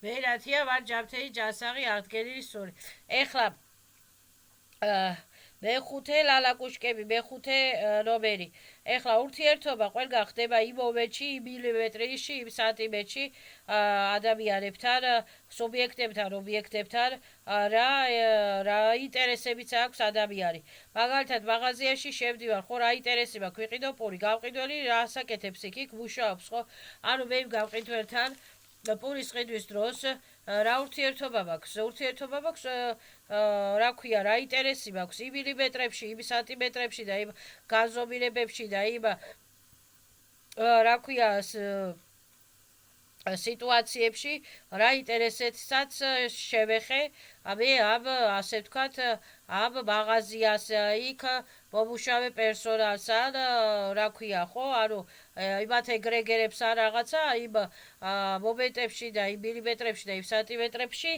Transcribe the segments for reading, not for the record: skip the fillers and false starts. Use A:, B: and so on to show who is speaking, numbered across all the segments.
A: ვერათია ვარ ჯამთელი ჯანსაღი აღდგენილი სული. ეხლა მეხუთე ლალაკუშკები, მეხუთე ნომერი. ეხლა ურთიერთობა ყველგან ხდება იმ მომენტში, იმ მილიმეტრში, იმ სანტიმეტრში ადამიანებთან, სუბიექტებთან, ობიექტებთან, რა ინტერესებიც აქვს ადამიანი. მაგალითად, მაღაზიაში შევდივარ, ხო, რა ინტერესი მაქვს, ვიყიდო პური, გავყიდველი რასაკეთებს იქ მუშაობს, ხო? ანუ მე იმ გავყიდველთან პურის ყიდვის დროს რა ურთიერთობა მაქვს? ურთიერთობა მაქვს რა ქვია, რა ინტერესი მაქვს იმ მილიმეტრებში, იმ სანტიმეტრებში და იმ განზომილებებში და იმ რა ქვია სიტუაციებში რა ინტერესებსაც შევეხე მე ამ ასე ვთქვათ ამ მაღაზიას იქ მომუშავე პერსონალს ან რა ქვია ხო ანუ იმათ ეგრეგერებს ან რაღაცა იმ მომენტებში და იმ მილიმეტრებში და იმ სანტიმეტრებში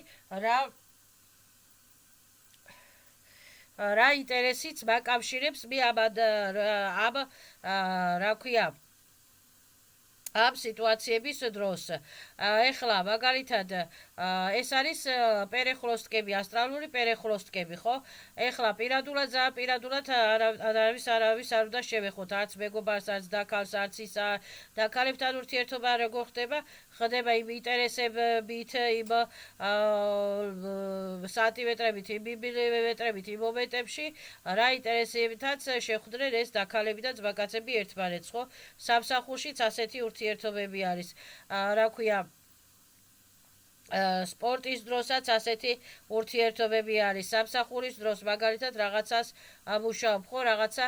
A: რა ინტერესიც მაკავშირებს მე ამ რა ქვია ამ სიტუაციების დროს. ეხლა მაგალითად ეს არის პერეხლოსტკები, ასტრალური პერეხლოსტკები, ხო? ეხლა პირადულად ძალიან პირადულად არავის არ უნდა შევეხოთ, არც მეგობარს, არც დაქალს, არც ის დაქალებთან ურთიერთობა როგორ ხდება, ხდება იმ ინტერესებით, იმ სანტიმეტრებით, იმ მილიმეტრებით, იმ მომენტებში, რა ინტერესებითაც შეხვდნენ ეს დაქალები და ძმაკაცები ერთმანეთს, ხო? სამსახურშიც ასეთი ურთიერთობები არის. რა ქვია სპორტის დროსაც ასეთი ურთიერთობები არის. სამსახურის დროს მაგალითად რაღაცას მუშაობ, ხო, რაღაცა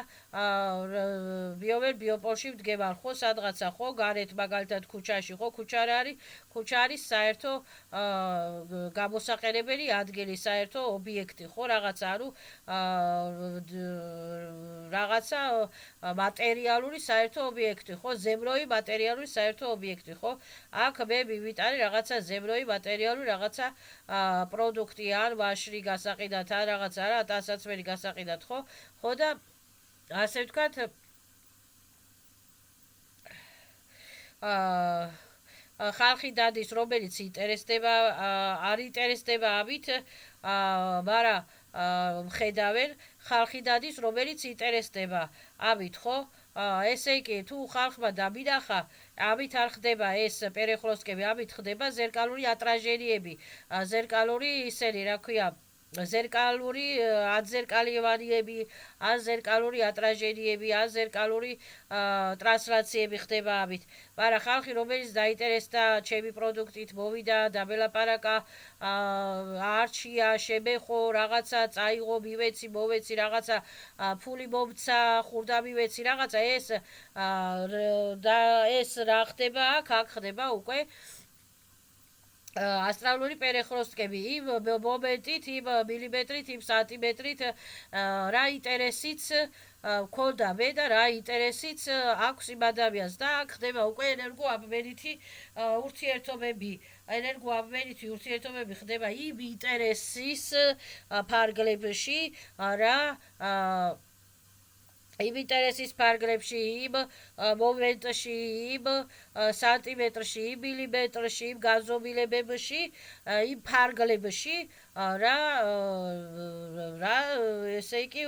A: ბიოპოლში ვდგებარ, ხო, სადღაცა, ხო, გარეთ მაგალითად ქუჩაში, ხო, ქუჩა რა არის? ქუჩა არის საერთო გამოსაყენებელი ადგილი, საერთო ობიექტი, ხო, რაღაცა, ანუ რაღაცა მატერიალური საერთო ობიექტი, ხო, ზემროი მატერიალური საერთო ობიექტი, ხო? აქ მე მივიტარე რაღაცა ზემროი მატერიალური რაღაცა პროდუქტი ან ვაშლი გასაყიდად ან რაღაცა რა ტანსაცმელი გასაყიდად, ხო? ხო და ასე ვთქვათ ხალხი დადის, რომელიც ინტერესდება, არ ინტერესდება ამით, მაგრამ მხედავენ, ხალხი დადის, რომელიც ინტერესდება ამით, ხო? ესე იგი, თუ ხალხმა დამინახა, ამით არ ხდება ეს პერეხლოსკები, ამით ხდება ზერკალური ატრაჟერიები, ზერკალური ისენი, რა ქვია, ზერკალური აზერკალივანიები, ან ზერკალური ატრაჟერიები, ან ზერკალური ტრანსლაციები ხდება ამით. მაგრამ ხალხი, რომელიც დაინტერესდა ჩემი პროდუქტით, მოვიდა, დამელაპარაკა, არჩია, შემეხო, რაღაცა, წაიღო, მივეცი, მოვეცი, რაღაცა, ფული მომცა, ხურდა მივეცი, რაღაცა, ეს რა ხდება აქ ხდება უკვე ასტრალური პერეხლოსტკები იმ მომენტით, იმ მილიმეტრით, იმ სანტიმეტრით რა ინტერესიც მქონდა მე და რა ინტერესიც აქვს იმ ადამიანს და აქ ხდება უკვე ენერგოაბმენითი ურთიერთობები. ენერგოაბმენითი ურთიერთობები ხდება იმ ინტერესის ფარგლებში რა იმ ინტერესის ფარგლებში, იმ მომენტში, იმ სანტიმეტრში, იმ მილიმეტრში, იმ განზომილებებში, იმ ფარგლებში რა ესე იგი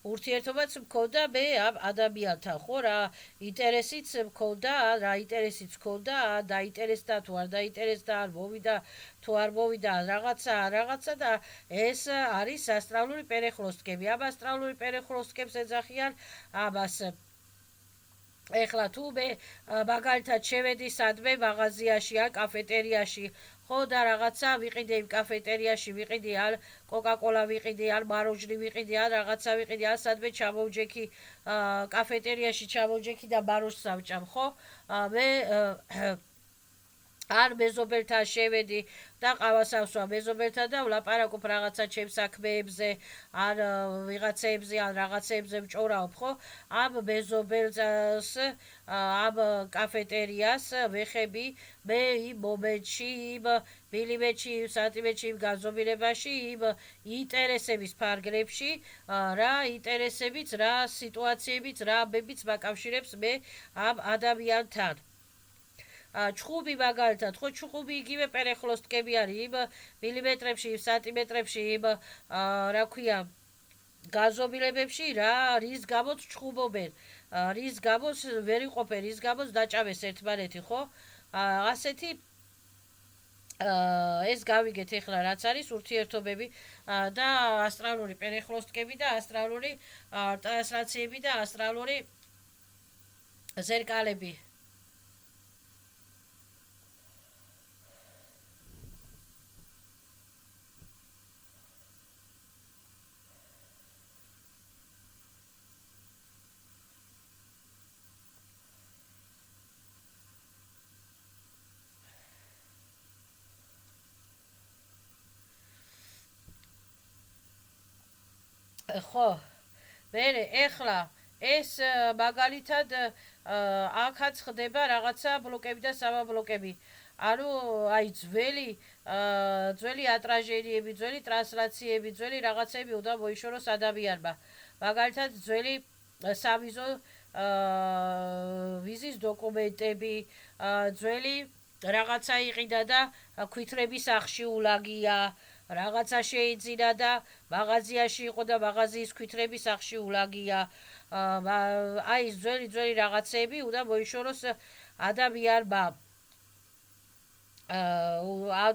A: ურთიერთობაც მქონდა მე ამ ადამიანთან, ხო, რა ინტერესიც მქონდა, რა ინტერესიც მქონდა, დაინტერესდა თუ არ დაინტერესდა, არ მოვიდა თუ არ მოვიდა რაღაცა და ეს არის ასტრალური პერეხლოსტკები. ამ ასტრალური პერეხლოსტკებს ეძახიან ამას. ეხლა თუ მე მაგალითად შევედი სადმე მაღაზიაში ან კაფეტერიაში, ხო და რაღაცა ვიყიდე იმ კაფეტერიაში, ვიყიდე ან კოკაკოლა ვიყიდე, ან მაროჟნი ვიყიდე, ან რაღაცა ვიყიდე, ან სადმე ჩამოვჯექი კაფეტერიაში ჩამოვჯექი და მაროჟს ავჭამ, ხო? მე არ მეზობელთან შევედი და ყავას ავსვა მეზობელთან და ვლაპარაკობ რაღაცა ჩემ საქმეებზე, ან ვიღაცეებზე, ან რაღაცეებზე ვჭორავ, ხო? ამ მეზობელს, ამ კაფეტერიას ვეხები მე იმ მომენტში, იმ მილიმეტრში, იმ სანტიმეტრში, იმ განზომილებაში, იმ ინტერესების ფარგლებში, რა ინტერესებიც, რა სიტუაციებიც, რა ამბებიც მაკავშირებს მე ამ ადამიანთან. ჩხუბი მაგალითად, ხო ჩხუბი იგივე პერეხლოსტკები არის იმ მილიმეტრებში, სანტიმეტრებში, იმ რა ქვია, გაზომილებებში რის გამოც ჩხუბობენ, რის გამოც ვერ იყოფენ, რის გამოც დაჭამეს ერთმანეთი, ხო? ასეთი ეს გავიგეთ ეხლა რაც არის ურთიერთობები და ასტრალური პერეხლოსტკები და ასტრალური ტრანსლაციები და ასტრალური ზერკალები. ხო, მერე ეხლა ეს მაგალითად აქაც ხდება რაღაცა ბლოკები და საბლოკები. ანუ აი ძველი ატრაჟერიები, ძველი ტრანსლაციები, ძველი რაღაცები უნდა მოიშოროს ადამიანმა. მაგალითად ძველი სამიზო ვიზის დოკუმენტები, ძველი რაღაცა იყიდა და ქვითრების სახში ულაგია, რაღაცა შეიძინა და მაღაზიაში იყო და მაღაზიის ქვითრების სახში ულაგია. აი ეს ძველი რაღაცები უნდა მოიშოროს ადამიანმა.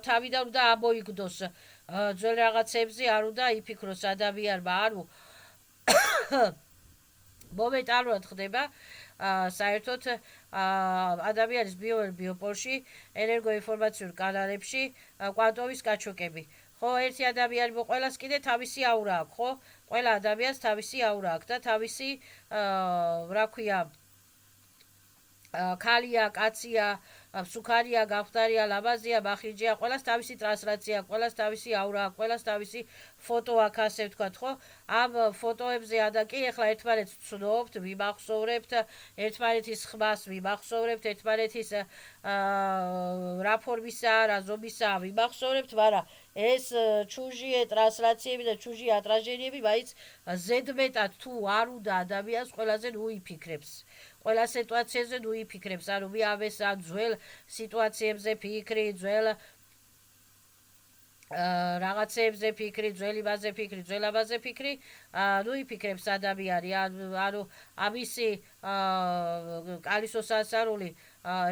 A: თავიდან უნდა ამოიგდოს ძველ რაღაცებზე, არ უნდა იფიქროს ადამიანმა. ანუ მომენტალურად ხდება საერთოდ ადამიანის ბიოპოლში, ენერგოინფორმაციულ კანალებში კვანტოვის გაჩოკები. ხო, ერთი ადამიანი ყველას კიდე თავისი აურა აქვს, ხო? ყველა ადამიანს თავისი აურა აქვს და თავისი რა ქვია, ქალია, კაცია, მსუქარია, გამხდარია, ლამაზია, მახინჯია, ყველას თავისი ტრანსლაცია, ყველას თავისი აურა, ყველას თავისი ფოტო აქვს, ასე ვთქვათ, ხო? ამ ფოტოებზე კი ეხლა ერთმანეთს ვცნობთ, ვიმახსოვრებთ, ერთმანეთის ხმას ვიმახსოვრებთ, ერთმანეთის რა ფორმისაა, რა ზომისაა ვიმახსოვრებთ, მაგრამ ეს ჩუჟიე ტრანსლაციები და ჩუჟიე ატრაჟერიები მაინც ზედმეტად თუ არ უნდა ადამიანს ყველაზე ნუ იფიქრებს. ყველა სიტუაციაზე ნუ იფიქრებს, ანუ მე ამეს ძველ სიტუაციებზე ფიქრი, ძველ რაღაცებზე ფიქრი, ძველ იმაზე ფიქრი, ძველ ამაზე ფიქრი, ნუ იფიქრებს ადამიანი, ანუ ამისი კალისოსასარული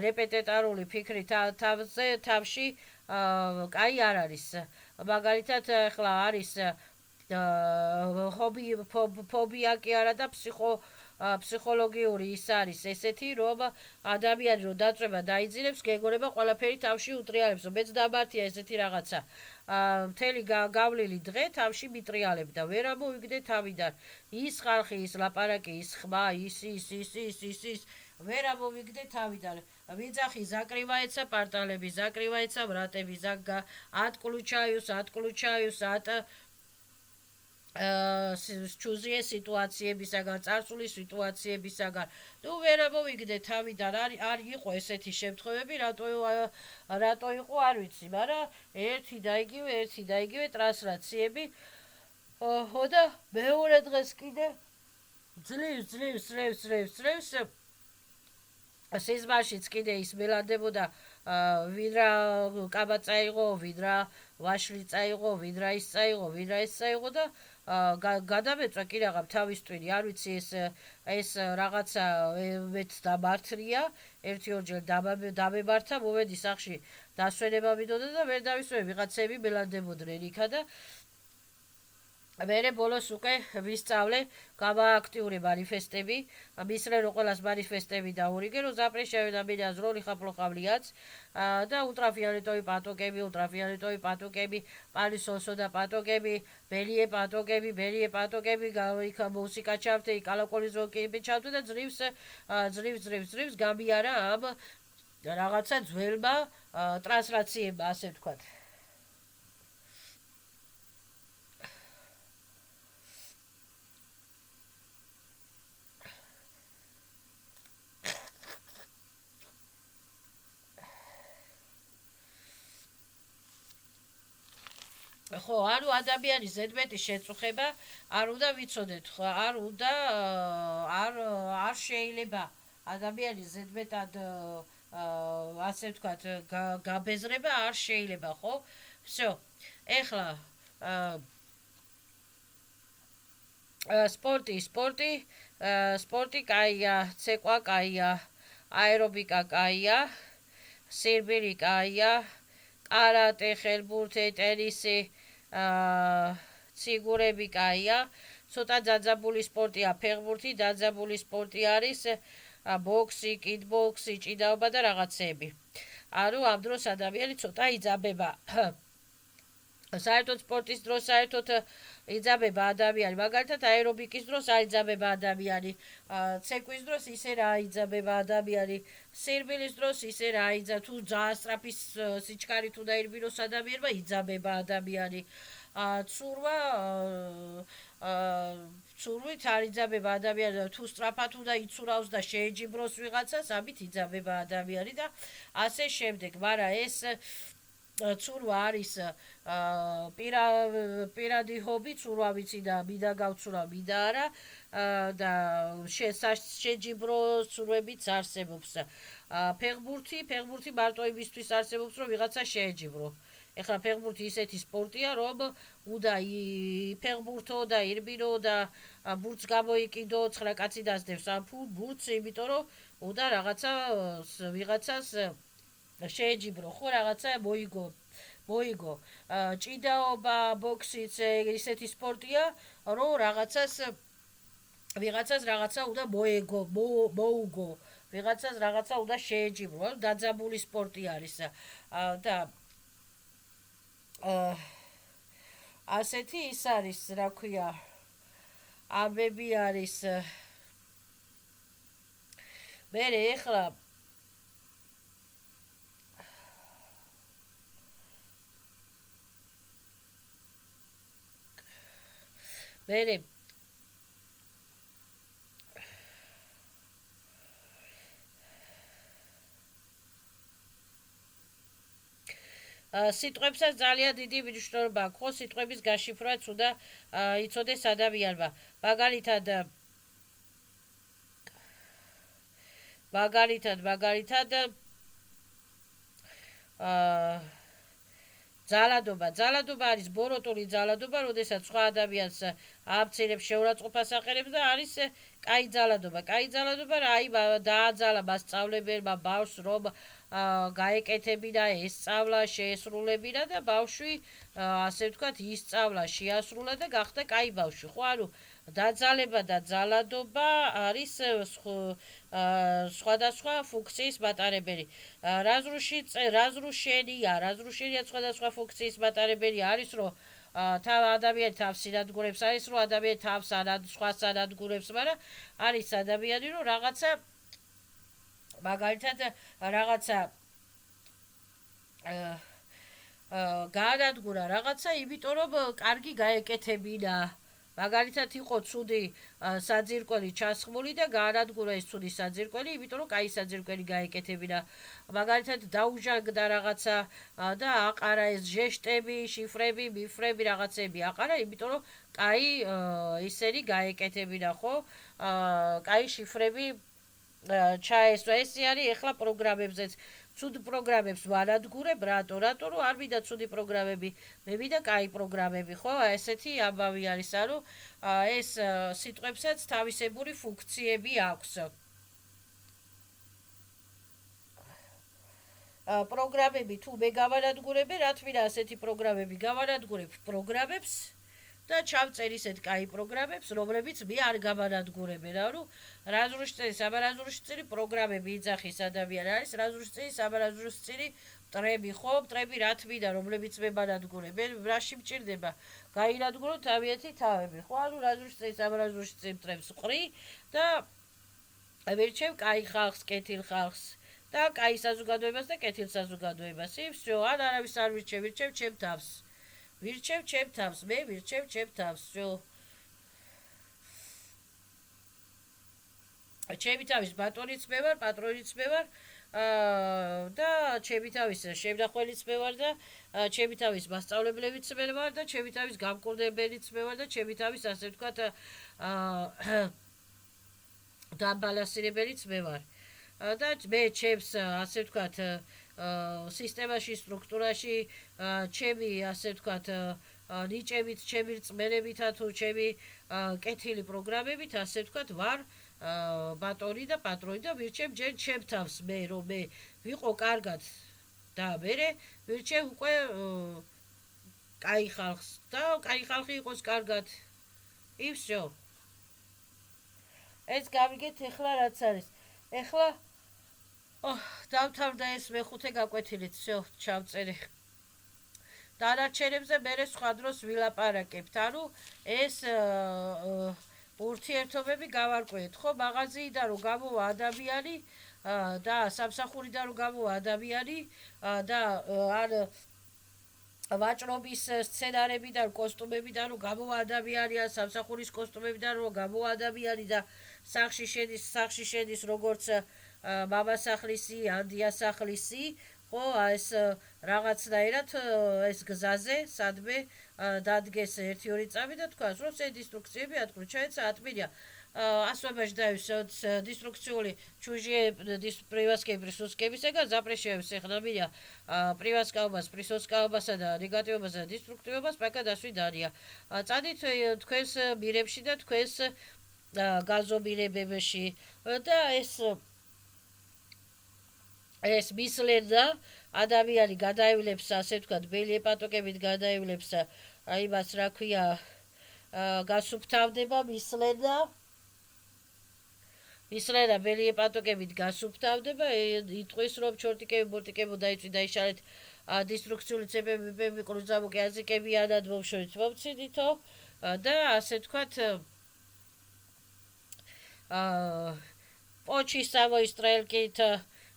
A: რეპეტიტორული ფიქრი თავში კაი არ არის. მაგალითად ახლა არის ფობია კი არა და ფსიქოლოგიური ის არის ესეთი, რომ ადამიანი რომ დაწვება დაიძინებს, გეგონება ყველაფერი თავში უტრიალებს, მეც დამართია ესეთი რაღაცა. მთელი გავლილი დღე თავში მიტრიალებ და ვერ ამოვიგდე თავიდან. ის ხალხი, ის ლაპარაკი, ის ხმა, ის ვერ ამოვიგდე თავიდან. ვიძახი ზაკრივაეცა პარტალები, ზაკრივაეცა ბრატები, ატკლუჩაიუს, ჩუზიე სიტუაციებისაგან, წარსული სიტუაციებისაგან. ნუ ვერ ამოვიგდე თავიდან, არ იყო ესეთი შემთხვევები, რატო იყო არ ვიცი, მაგრამ ერთი და იგივე ტრანსლაციები. ხო და მეორე დღეს კიდე ძლივს სიზმარშიც კიდე ის მელანდებოდა ვინ რა კაბა წაიღო, ვინ რა ვაშლი წაიღო, ვინ რა ის წაიღო და გადამეწვა კი რაღაც თავის ტვინი, არ ვიცი ეს რაღაცა მეც დამართრია, ერთი-ორჯერ დამემართა, მომედი სახში დასვენება მინდოდა და ვერ დავისვენ, ვიღაცები მელანდებოდნენ იქა და მერე ბოლოს უკვე ვისწავლე გამააქტიური манифестები, მისრე რომ ყველას манифестები დაურიგე, რომ запрещаю და მინას რომ ლიხაპლოხავლიაც და ультрафиолетовые პატოგები, პალისოსო და პატოგები, ბელიე პატოგები, იქა მუსიკა ჩავთე, კალაკოლიზოკები ჩავთე და ძლივს გამიარა ამ რაღაცა ძველმა ტრანსლაციებმა, ასე ვთქვათ. ხო, ანუ ადამიანის ზედმეტი შეწუხება არ უნდა ვიცოდეთ, ხო, არ შეიძლება ადამიანის ზედმეტად ასე ვთქვათ, გაბეზრება არ შეიძლება, ხო? всё. ეხლა სპორტი კაია, ცეკვა კაია, აერობიკა კაია, სირბილი კაია, კარატე, ხელბურთი, ტენისი, ციგურები კაია, ცოტა დაძაბული სპორტია, ფეხბურთი, დაძაბული სპორტი არის ბოქსი, კიკბოქსი, ჭიდაობა და რაღაცები. ანუ ამ დროს ადამიანი ცოტა იძაბება. საერთოდ სპორტის დროს საერთოდ იძაბება ადამიანი, მაგალითად აერობიკის დროს აიძაბება ადამიანი, ცეკვის დროს ისე რა აიძაბება ადამიანი, სირბილის დროს ისე რა აიძაბება, თუ ძალიან სწრაფი სიჩქარით უნდა ირბილოს ადამიანმა, იძაბება ადამიანი. ცურვით არ იძაბება ადამიანი, თუ სწრაფად უნდა იცურავს და შეეჯიბროს ვიღაცას, ამით იძაბება ადამიანი და ასე შემდეგ. მაგრამ ეს ცურვა არის პირადი ჰობი, ცურვა ვიცი და მინდა გავცურვა, მინდა არა და შეჯიბრო ცურვებიც არსებობს. ფეხბურთი მარტო იმისთვის არსებობს, რომ ვიღაცა შეეჯიბრო. ეხლა ფეხბურთი ისეთი სპორტია, რომ უნდა ფეხბურთო და ირბილო და ბურთს გამოიკიდო, 9 კაცი დასდევს ამ ბურთს, იმიტომ რომ უნდა რაღაცა ვიღაცას შეეჯიბრო, ხო, რაღაცა მოიგო. ჭიდაობა, ბოქსიც ისეთი სპორტია, რომ ვიღაცას რაღაცა უნდა მოუგო, ვიღაცას რაღაცა უნდა შეეჯიბრო, დაძაბული სპორტი არის და ასეთი ის არის, რა ქვია, ამბები არის. მე ეხლა სიტყვებსაც ძალიან დიდი მნიშვნელობა აქვს, ხო, სიტყვების გაშიფრვაც უნდა იცოდეს ადამიანმა. მაგალითად ძალადობა არის ბოროტული ძალადობა, როდესაც სხვა ადამიანს აბცილებს შეურაცხყოფას აყენებს და არის კაი ძალადობა. კაი ძალადობა რა, აი დააძალა მასწავლებელმა ბავშვს, რომ გაეკეთებინა ეს სწავლა, შეესრულებინა და ბავშვი, ასე ვთქვათ, ისწავლა, შეასრულა და გახდა კაი ბავშვი, ხო? ანუ დაძალება და ძალადობა არის სხვადასხვა ფუნქციის მატარებელი. რაზრუშენია სხვადასხვა ფუნქციის მატარებელი არის, რომ ადამიანი თავს ინადგურებს, არის რომ ადამიანი თავს სხვას ანადგურებს, მაგრამ არის ადამიანი, რომ რაღაცა მაგალითად რაღაცა გაანადგურა რაღაცა, იმიტომ რომ კარგი გაეკეთებინა. მაგალითად იყო ცუდი საძირკველი ჩასხმული და გაანადგურა ეს ცუდი საძირკველი, იმიტომ რომ კაი საძირკველი გაეკეთებინა. მაგალითად დაუჟანგდა რაღაცა და აყარა ეს ჟეშტები, შიფრები, მიფრები, რაღაცები აყარა, იმიტომ რომ კაი ისენი გაეკეთებინა, ხო? კაი შიფრები ჩაესვა. ესე არის ეხლა პროგრამებზეც. ცუდ პროგრამებს ვანადგურებ, რატო რომ არ მინდა ცუდი პროგრამები, მე მინდა კაი პროგრამები, ხო? ესეთი ამბავი არის, ანუ ეს სიტყვებსაც თავისებური ფუნქციები აქვს. პროგრამები თუ მე გავანადგურებ, რა თქმა ასეთი პროგრამები გავანადგურებ პროგრამებს და ჩავწერ ისეთ კაი პროგრამებს, რომლებიც მე არ გავანადგურებენ. ანუ რაზრუშწირი პროგრამები იძახის ადამიანი არის, რაზრუშწირი, საბარაზრუშწირი მტრები, ხო, მტრები რა თქმა რომლებიც მე ვანადგურებენ, რაში მჭირდება? გაინადგურო თავიანთი თავები, ხო? ანუ რაზრუშწირი, საბარაზრუშწირი მტრებს ვყრი და ვირჩევ კაი ხალხს, კეთილ ხალხს და კაი საზოგადოებას და კეთილ საზოგადოებას. всё, ან არავის არ ვირჩევ, ვირჩევ ჩემ თავს. ვირჩევ ჩემ თავს, მე ვირჩევ ჩემ თავს, всё. ჩემი თავის ბატონიც მე ვარ, პატრონიც მე ვარ და ჩემი თავის შემნახველიც მე ვარ და ჩემი თავის მასწავლებლებიც მე ვარ და ჩემი თავის გამკურნებელიც მე ვარ და ჩემი თავის, ასე ვთქვათ, დამბალანსირებელიც მე ვარ. და მე ჩემს ასე ვთქვათ სისტემაში, სტრუქტურაში, ჩემი ასე ვთქვათ ნიჭებით, ჩემი რწმენებითა თუ ჩემი კეთილი პროგრამებით ასე ვთქვათ ვარ ბატონი და პატრონი და ვირჩევ ჯერ ჩემ თავს მე რომ მე ვიყო კარგად და მე ვირჩევ უკვე კაი ხალხს და კაი ხალხი იყოს კარგად. И всё. ეს გავიგეთ ეხლა რაც არის. ეხლა დავთავრდა ეს მეხუთე გაკვეთილით, всё, ჩავწერე. დანარჩენებზე მე სხვა დროს ვილაპარაკებთ. ანუ ეს ურთიერთობები გავარკვიეთ, ხო, მაღაზიიდან რომ გამოვა ადამიანი და სამსახურიდან რომ გამოვა ადამიანი და არ ვაჭრობის სცენარებიდან, კოსტუმებიდან რომ გამოვა ადამიანი, სამსახურის კოსტუმებიდან რომ გამოვა ადამიანი და სახში შედის როგორც მამასახლისი, ან დიასახლისი, ხო, ეს რაღაცნაირად ეს გზაზე, სადმე დადგეს 1-2 წამი და თქვას, რომ ეს დისტრუქციები ატყრო, ჩაეცა ატმინია. Особенно деструкцიული чужие привязки присутствующего запрещаю всех на меня привязка у вас присутствоваса და ნეგატივობას და დესტრუქტივობას პაკა დასვიდანია. წადით თქვენს მირებში და თქვენს გაზომილებებში და ეს მისლენა ადამიანი გადაივლებს ასე ვთქვათ ბელი ეპატოკებით გადაივლებს იმას რა ქვია გასუფთავდება მისლენა ბელი ეპატოკებით გასუფთავდება იტყვის რომ ჩორტიკები ბორტიკები დაიწვი დაიშალეთ დისტრუქციული ცებები კრუზავოკი აზიკები ანად მომშორით მომციდითო და ასე ვთქვათ почисовой стрелкит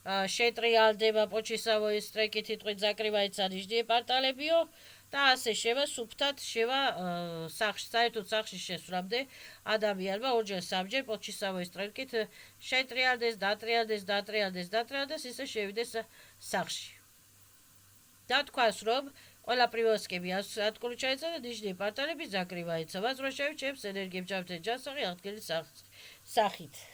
A: შეტრიალდება почисовой стрелкит იტყვით закрывается нижние портаლებიო და ასე შევა სუფთად შევა სახში საერთოდ სახში შესვლამდე ადამიანმა ორჯერ სამჯერ почисовой стрелкит შეტრიალდეს დატრიალდეს ისე შევიდეს სახში და თქვას რომ ყველა привязкები ატკული ჩაეცა და ნижние порталები закрывается возмущаю ჩემს ენერგიებს ჩავთე ჯანსაღი აღდგენის სახით